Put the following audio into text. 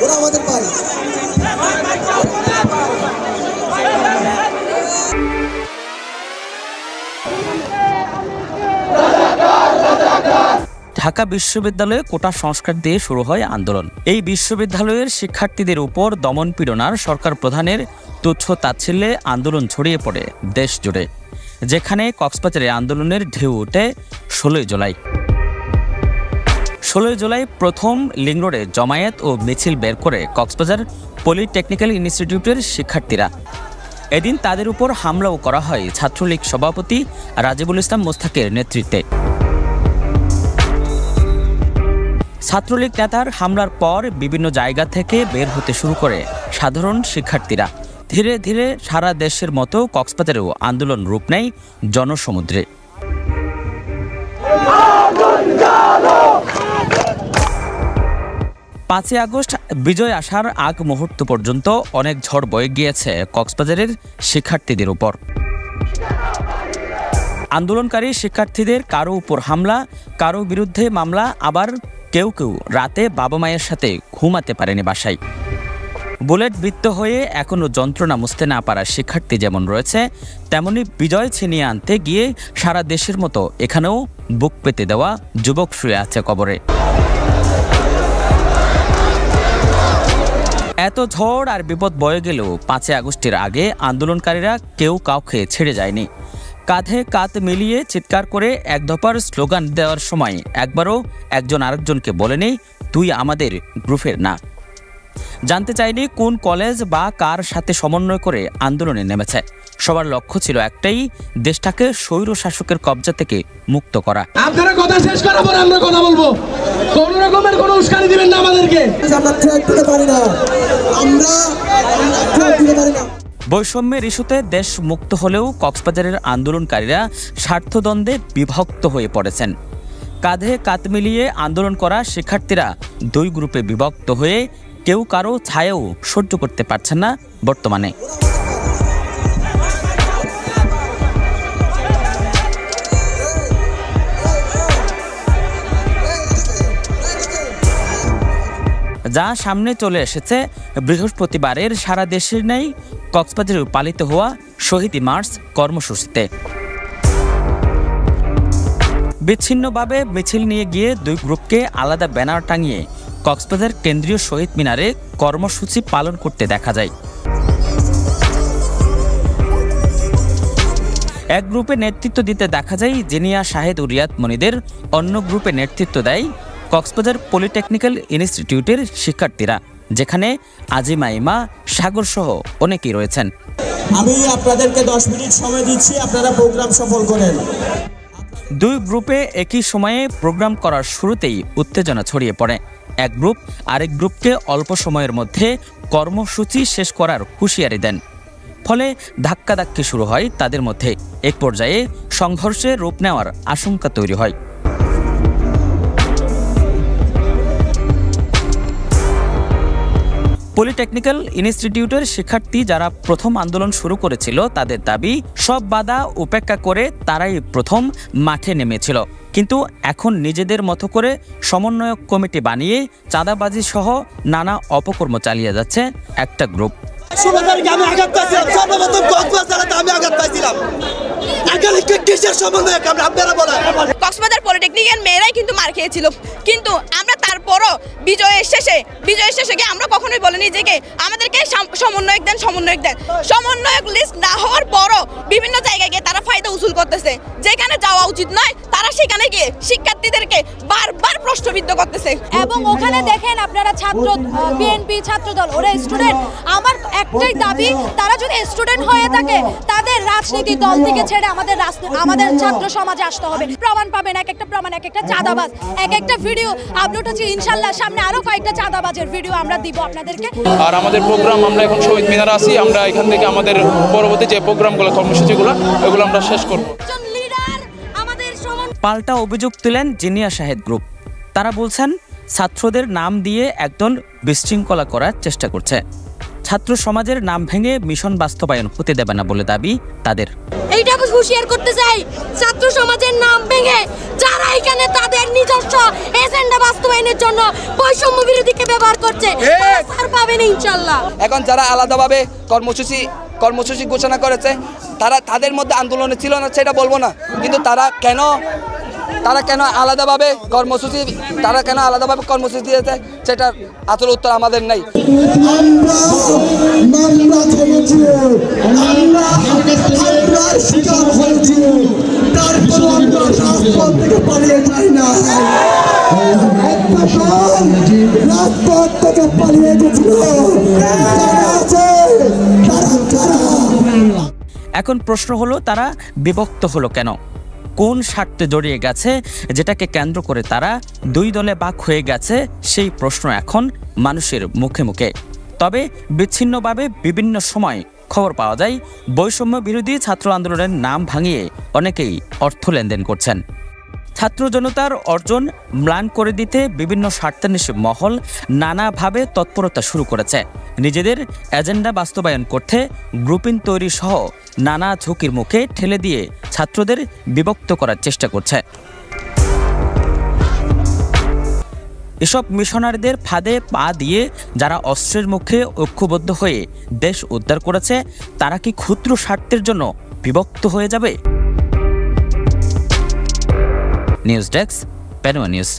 ওরা আমাদের ভাই। ঢাকা বিশ্ববিদ্যালয়ে কোটা সংস্কার দিয়ে শুরু হয় আন্দোলন। এই বিশ্ববিদ্যালয়ের শিক্ষার্থীদের উপর দমন পীড়নার সরকার প্রধানের তুচ্ছ তাচ্ছিল্যে আন্দোলন ছড়িয়ে পড়ে দেশ জুড়ে, যেখানে কক্সবাজারে আন্দোলনের ঢেউ ওঠে 16 জুলাই। 16 জুলাই প্রথম লিং রোডে জমায়েত ও মিছিল বের করে কক্সবাজার পলিটেকনিক্যাল ইনস্টিটিউটের শিক্ষার্থীরা। এদিন তাদের উপর হামলাও করা হয় ছাত্রলীগ সভাপতি রাজিবুল ইসলাম মোস্তাকের নেতৃত্বে। ছাত্রলীগ নেতার হামলার পর বিভিন্ন জায়গা থেকে বের হতে শুরু করে সাধারণ শিক্ষার্থীরা। ধীরে ধীরে সারা দেশের মতো কক্সবাজারেও আন্দোলন রূপ নেয় জনসমুদ্রে। 5 আগস্ট বিজয় আসার আগ মুহূর্ত পর্যন্ত অনেক ঝড় বয়ে গিয়েছে কক্সবাজারের শিক্ষার্থীদের উপর। আন্দোলনকারী শিক্ষার্থীদের কারো উপর হামলা, কারো বিরুদ্ধে মামলা, আবার কেউ কেউ রাতে বাবা মায়ের সাথে ঘুমাতে পারেনি বাসায়। বুলেট বিদ্ধ হয়ে এখনও যন্ত্রণা মুছতে না পারা শিক্ষার্থী যেমন রয়েছে, তেমনি বিজয় ছিনিয়ে আনতে গিয়ে সারা দেশের মতো এখানেও বুক পেতে দেওয়া যুবক শুয়ে আছে কবরে। এত ঝড় আর বিপদ বয়ে গেলেও 5 আগস্টের আগে আন্দোলনকারীরা কেউ কাউকে ছেড়ে যায়নি। কাঁধে কাঁধ মিলিয়ে চিৎকার করে এক দফার স্লোগান দেওয়ার সময় একবারও একজন আরেকজনকে বলেনি তুই আমাদের গ্রুপের না। জানতে চাইনি কোন কলেজ বা কার সাথে সমন্বয় করে আন্দোলনে নেমেছে। সবার লক্ষ্য ছিল একটাই, দেশটাকে স্বৈর শাসকের কবজা থেকে মুক্ত করা। আপনারা কথা শেষ করার পর আমরা কথা বলবো। কোন রকমের কোনো উস্কানি দিবেন না আমাদেরকে। আমরা ট্র্যাক দিতে পারি না, আমরা ট্র্যাক দিতে পারি না। বৈষম্যের ইস্যুতে দেশ মুক্ত হলেও কক্সবাজারের আন্দোলনকারীরা স্বার্থদ্বন্দ্বে বিভক্ত হয়ে পড়েছেন। কাঁধে কাঁধ মিলিয়ে আন্দোলন করা শিক্ষার্থীরা 2 গ্রুপে বিভক্ত হয়ে কেউ কারো ছায়াও সহ্য করতে পারছেন না বর্তমানে। যা সামনে চলে এসেছে বৃহস্পতিবারের সারা দেশের ন্যায় কক্সবাজারে পালিত হওয়া শহীদ মার্চ কর্মসূচিতে। বিচ্ছিন্নভাবে মিছিল নিয়ে গিয়ে 2 গ্রুপকে আলাদা ব্যানার টাঙিয়ে কক্সবাজার কেন্দ্রীয় শহীদ মিনারে কর্মসূচি পালন করতে দেখা যায়। এক গ্রুপে নেতৃত্ব দিতে দেখা যায় জিনিয়া শাহেদ ও রিয়াদ মনিদের, অন্য গ্রুপে নেতৃত্ব দেয় কক্সবাজার পলিটেকনিক্যাল ইনস্টিটিউটের শিক্ষার্থীরা, যেখানে আজিমা ইমা, সাগর সহ অনেকেই রয়েছেন। আমি আপনাদেরকে 10 মিনিট সময় দিচ্ছি, আপনারা প্রোগ্রাম সফল করেন। 2 গ্রুপে একই সময়ে প্রোগ্রাম করার শুরুতেই উত্তেজনা ছড়িয়ে পড়ে। এক গ্রুপ আরেক গ্রুপকে অল্প সময়ের মধ্যে কর্মসূচি শেষ করার হুঁশিয়ারি দেন। ফলে ধাক্কাধাক্কি শুরু হয় তাদের মধ্যে। এক পর্যায়ে সংঘর্ষে রূপ নেওয়ার আশঙ্কা তৈরি হয়। পলিটেকনিক্যাল ইনস্টিটিউটের শিক্ষার্থী যারা প্রথম আন্দোলন শুরু করেছিল, তাদের দাবি সব বাধা উপেক্ষা করে তারাই প্রথম মাঠে নেমেছিল। কিন্তু এখন নিজেদের মতো করে সমন্বয়ক কমিটি বানিয়ে চাঁদাবাজি সহ নানা অপকর্ম চালিয়ে যাচ্ছে একটা গ্রুপ। কক্সবাজার পলিটেকনিকের মেয়েরাই কিন্তু মার খেয়েছিল, কিন্তু আমরা তারপরও বিজয়ের শেষে গিয়ে আমরা কখনোই বলিনি যে আমাদেরকে সমন্বয়ক দেন। সমন্বয়ক লিস্ট না হওয়ার পরও বিভিন্ন জায়গায় গিয়ে তারা ফায়দা উসুল করতেছে। যেখানে যাওয়া উচিত নয় তারা সেখানে গিয়ে শিক্ষার্থীদেরকে বারবার প্রশ্নবিদ্ধ করতেছে। এবং ওখানে দেখেন আপনারা ছাত্র বিএনপি ছাত্রদল, ওরা স্টুডেন্ট। আমার একটাই দাবি, তারা যদি স্টুডেন্ট হয়ে থাকে তাদের রাজনীতি দল থেকে ছেড়ে আমাদের ছাত্র সমাজে আসতে হবে। প্রমাণ পাবেন, এক একটা প্রমাণ, এক একটা চাঁদাবাজ, এক একটা ভিডিও আপলোড হচ্ছে। ইনশাল্লাহ সামনে আরো কয়েকটা চাঁদাবাজের ভিডিও আমরা দিব আপনাদেরকে। আর আমাদের প্রোগ্রাম, আমরা এখন শহীদ মিনারে আছি, আমরা এখান থেকে আমাদের পরবর্তী যে প্রোগ্রামগুলো, কর্মসূচিগুলো, এগুলো আমরা শেষ করব। পাল্টা অভিযোগ তুলেন জিনিয়া শাহেদ গ্রুপ। তারা বলছেন ছাত্রদের নাম দিয়ে একদল বিশৃঙ্খলা করার চেষ্টা করছে। ছাত্র সমাজের নাম ভেঙে মিশন বাস্তবায়ন হতে দেবে না বলে দাবি তাদের। এইটা হুঁশিয়ার করতে চাই, ছাত্র সমাজের নাম ভেঙে যারা এখানে তাদের নিজস্ব এজেন্ডা বাস্তবায়নের জন্য বৈষম্য বিরোধীকে ব্যবহার করছে, না ইনশাআল্লাহ। এখন যারা আলাদাভাবে কর্মসূচি ঘোষণা করেছে তাদের মধ্যে আন্দোলনে ছিল না সেটা বলবো না, কিন্তু তারা কেন আলাদাভাবে কর্মসূচি দিয়েছে সেটার আসল উত্তর আমাদের নাই। এখন প্রশ্ন হলো, তারা বিভক্ত হলো কেন? কোন স্বার্থে জড়িয়ে গেছে যেটাকে কেন্দ্র করে তারা দুই দলে ভাগ হয়ে গেছে? সেই প্রশ্ন এখন মানুষের মুখে মুখে। তবে বিচ্ছিন্নভাবে বিভিন্ন সময় খবর পাওয়া যায় বৈষম্য বিরোধী ছাত্র আন্দোলনের নাম ভাঙিয়ে অনেকেই অর্থ লেনদেন করছেন। ছাত্র জনতার অর্জন ম্লান করে দিতে বিভিন্ন স্বার্থান্বেষী মহল নানাভাবে তৎপরতা শুরু করেছে। নিজেদের এজেন্ডা বাস্তবায়ন করতে গ্রুপিং তৈরি সহ নানা ঝুঁকির মুখে ঠেলে দিয়ে ছাত্রদের বিভক্ত করার চেষ্টা করছে। এসব মিশনারিদের ফাঁদে পা দিয়ে যারা অস্ত্রের মুখে ঐক্যবদ্ধ হয়ে দেশ উদ্ধার করেছে, তারা কি ক্ষুদ্র স্বার্থের জন্য বিভক্ত হয়ে যাবে? News desk, Penowa news.